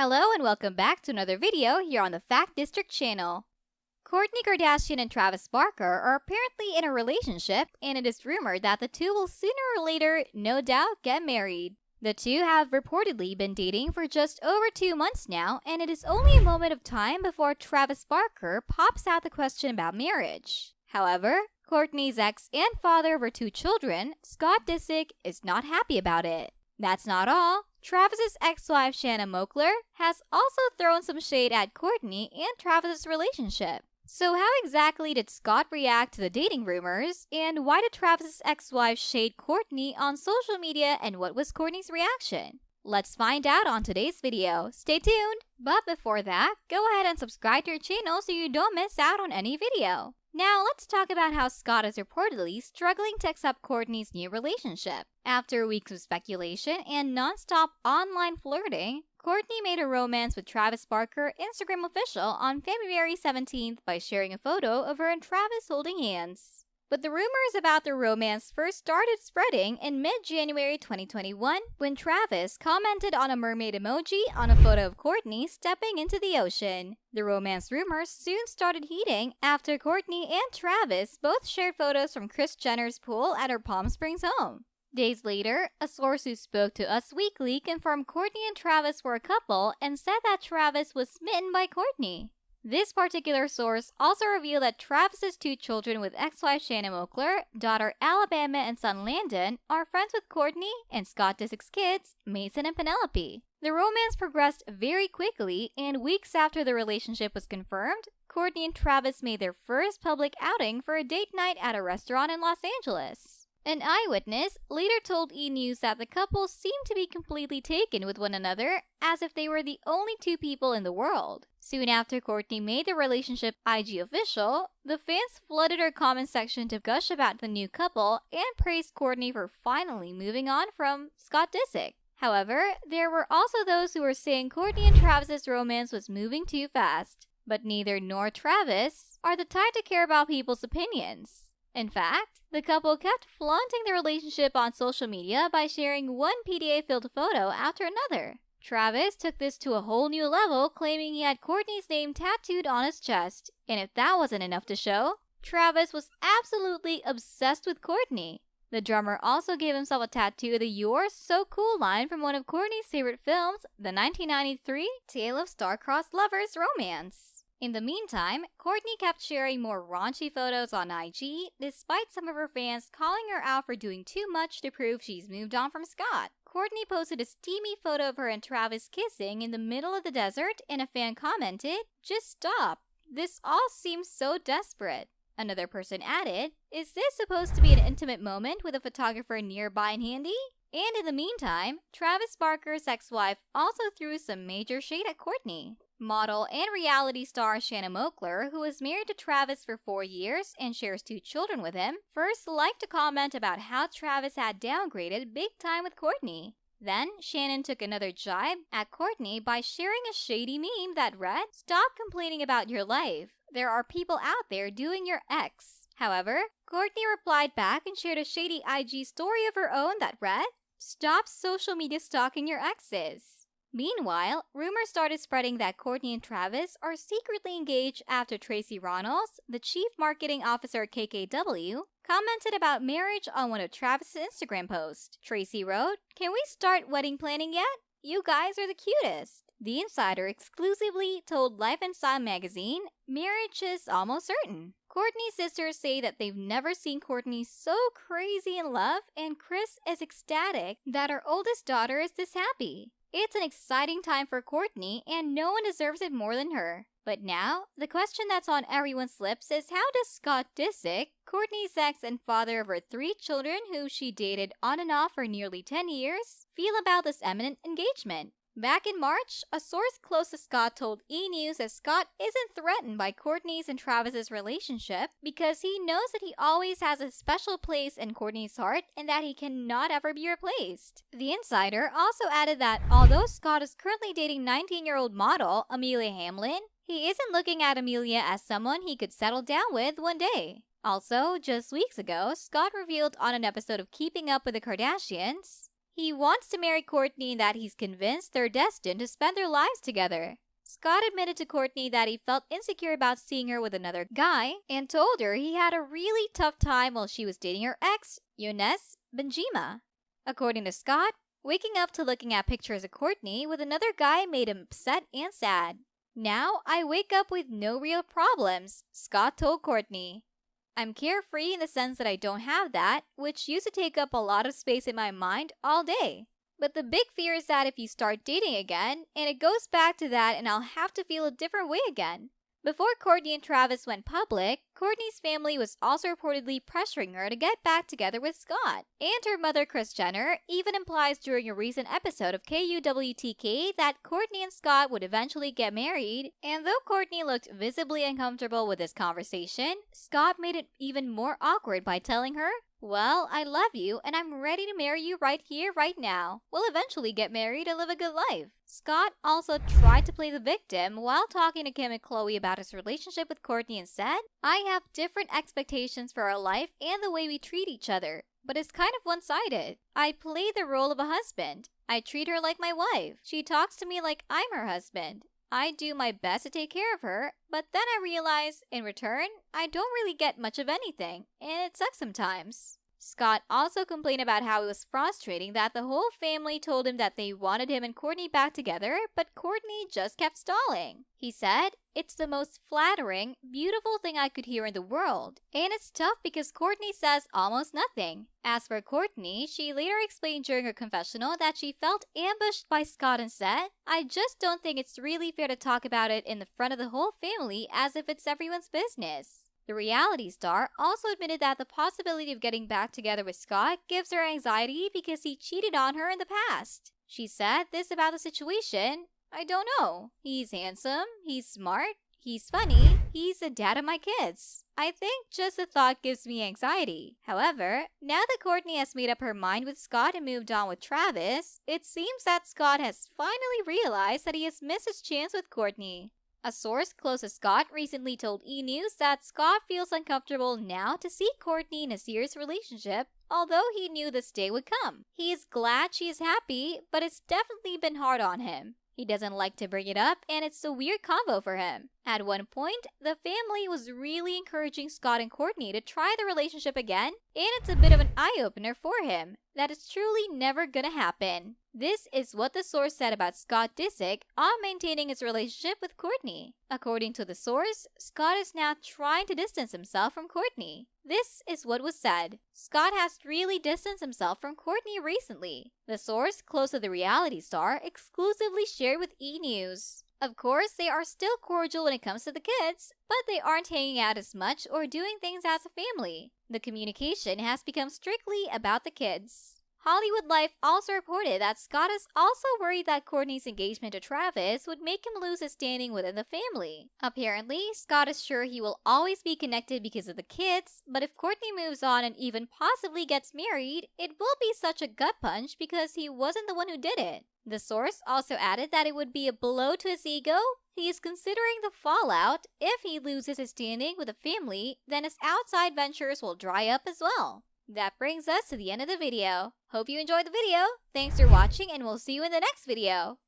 Hello and welcome back to another video here on the Fact District channel. Kourtney Kardashian and Travis Barker are apparently in a relationship, and it is rumored that the two will sooner or later, no doubt, get married. The two have reportedly been dating for just over 2 months now, and it is only a moment of time before Travis Barker pops out the question about marriage. However, Kourtney's ex and father of her 2 children, Scott Disick, is not happy about it. That's not all. Travis's ex-wife Shanna Moakler has also thrown some shade at Kourtney and Travis's relationship. So how exactly did Scott react to the dating rumors, and why did Travis's ex-wife shade Kourtney on social media, and what was Kourtney's reaction? Let's find out on today's video. Stay tuned! But before that, go ahead and subscribe to your channel so you don't miss out on any video. Now, let's talk about how Scott is reportedly struggling to accept Kourtney's new relationship. After weeks of speculation and non-stop online flirting, Kourtney made a romance with Travis Barker Instagram official on February 17th by sharing a photo of her and Travis holding hands. But the rumors about their romance first started spreading in mid-January 2021 when Travis commented on a mermaid emoji on a photo of Kourtney stepping into the ocean. The romance rumors soon started heating after Kourtney and Travis both shared photos from Kris Jenner's pool at her Palm Springs home. Days later, a source who spoke to Us Weekly confirmed Kourtney and Travis were a couple and said that Travis was smitten by Kourtney. This particular source also revealed that Travis's 2 children with ex-wife Shanna Moakler, daughter Alabama and son Landon, are friends with Kourtney and Scott Disick's kids, Mason and Penelope. The romance progressed very quickly, and weeks after the relationship was confirmed, Kourtney and Travis made their first public outing for a date night at a restaurant in Los Angeles. An eyewitness later told E! News that the couple seemed to be completely taken with one another, as if they were the only 2 people in the world. Soon after Kourtney made the relationship IG official, the fans flooded her comment section to gush about the new couple and praise Kourtney for finally moving on from Scott Disick. However, there were also those who were saying Kourtney and Travis's romance was moving too fast. But neither nor Travis are the type to care about people's opinions. In fact, the couple kept flaunting their relationship on social media by sharing one PDA-filled photo after another. Travis took this to a whole new level, claiming he had Kourtney's name tattooed on his chest. And if that wasn't enough to show, Travis was absolutely obsessed with Kourtney. The drummer also gave himself a tattoo of the "You're So Cool" line from one of Kourtney's favorite films, the 1993 Tale of Star-Crossed Lovers romance. In the meantime, Kourtney kept sharing more raunchy photos on IG, despite some of her fans calling her out for doing too much to prove she's moved on from Scott. Kourtney posted a steamy photo of her and Travis kissing in the middle of the desert, and a fan commented, "Just stop. This all seems so desperate." Another person added, "Is this supposed to be an intimate moment with a photographer nearby and handy?" And in the meantime, Travis Barker's ex-wife also threw some major shade at Kourtney. Model and reality star Shanna Moakler, who was married to Travis for 4 years and shares 2 children with him, first liked to comment about how Travis had downgraded big time with Kourtney. Then, Shannon took another jibe at Kourtney by sharing a shady meme that read, "Stop complaining about your life. There are people out there doing your ex." However, Kourtney replied back and shared a shady IG story of her own that read, "Stop social media stalking your exes." Meanwhile, rumors started spreading that Kourtney and Travis are secretly engaged after Tracy Ronalds, the chief marketing officer at KKW, commented about marriage on one of Travis's Instagram posts. Tracy wrote, "Can we start wedding planning yet? You guys are the cutest." The Insider exclusively told Life and Style magazine, "Marriage is almost certain." Kourtney's sisters say that they've never seen Kourtney so crazy in love, and Kris is ecstatic that her oldest daughter is this happy. It's an exciting time for Kourtney, and no one deserves it more than her. But now, the question that's on everyone's lips is, how does Scott Disick, Kourtney's ex and father of her 3 children who she dated on and off for nearly 10 years, feel about this imminent engagement? Back in March, a source close to Scott told E! News that Scott isn't threatened by Kourtney's and Travis's relationship because he knows that he always has a special place in Kourtney's heart and that he cannot ever be replaced. The Insider also added that although Scott is currently dating 19-year-old model Amelia Hamlin, he isn't looking at Amelia as someone he could settle down with one day. Also, just weeks ago, Scott revealed on an episode of Keeping Up with the Kardashians, He wants to marry Kourtney and that he's convinced they're destined to spend their lives together. Scott admitted to Kourtney that he felt insecure about seeing her with another guy and told her he had a really tough time while she was dating her ex, Younes Benjima. According to Scott, waking up to looking at pictures of Kourtney with another guy made him upset and sad. "Now I wake up with no real problems," Scott told Kourtney. "I'm carefree in the sense that I don't have that, which used to take up a lot of space in my mind all day. But the big fear is that if you start dating again, and it goes back to that and I'll have to feel a different way again." Before Kourtney and Travis went public, Kourtney's family was also reportedly pressuring her to get back together with Scott. And her mother, Kris Jenner, even implies during a recent episode of KUWTK that Kourtney and Scott would eventually get married. And though Kourtney looked visibly uncomfortable with this conversation, Scott made it even more awkward by telling her, "Well, I love you and I'm ready to marry you right here, right now. We'll eventually get married and live a good life." Scott also tried to play the victim while talking to Kim and Khloe about his relationship with Kourtney and said, "I have different expectations for our life and the way we treat each other, but it's kind of one-sided. I play the role of a husband. I treat her like my wife. She talks to me like I'm her husband. I do my best to take care of her, but then I realize, in return, I don't really get much of anything, and it sucks sometimes." Scott also complained about how it was frustrating that the whole family told him that they wanted him and Kourtney back together, but Kourtney just kept stalling. He said, "It's the most flattering, beautiful thing I could hear in the world, and it's tough because Kourtney says almost nothing." As for Kourtney, she later explained during her confessional that she felt ambushed by Scott and said, "I just don't think it's really fair to talk about it in the front of the whole family as if it's everyone's business." The reality star also admitted that the possibility of getting back together with Scott gives her anxiety because he cheated on her in the past. She said this about the situation, "I don't know. He's handsome, he's smart, he's funny, he's the dad of my kids. I think just the thought gives me anxiety." However, now that Kourtney has made up her mind with Scott and moved on with Travis, it seems that Scott has finally realized that he has missed his chance with Kourtney. A source close to Scott recently told E! News that Scott feels uncomfortable now to see Kourtney in a serious relationship, although he knew this day would come. He is glad she is happy, but it's definitely been hard on him. He doesn't like to bring it up, and it's a weird combo for him. At one point, the family was really encouraging Scott and Kourtney to try the relationship again, and it's a bit of an eye-opener for him that it's truly never gonna happen. This is what the source said about Scott Disick on maintaining his relationship with Kourtney. According to the source, Scott is now trying to distance himself from Kourtney. This is what was said. Scott has really distanced himself from Kourtney recently. The source close to the reality star exclusively shared with E! News. Of course, they are still cordial when it comes to the kids, but they aren't hanging out as much or doing things as a family. The communication has become strictly about the kids. Hollywood Life also reported that Scott is also worried that Kourtney's engagement to Travis would make him lose his standing within the family. Apparently, Scott is sure he will always be connected because of the kids, but if Kourtney moves on and even possibly gets married, it will be such a gut punch because he wasn't the one who did it. The source also added that it would be a blow to his ego. He is considering the fallout. If he loses his standing with the family, then his outside ventures will dry up as well. That brings us to the end of the video. Hope you enjoyed the video. Thanks for watching and we'll see you in the next video.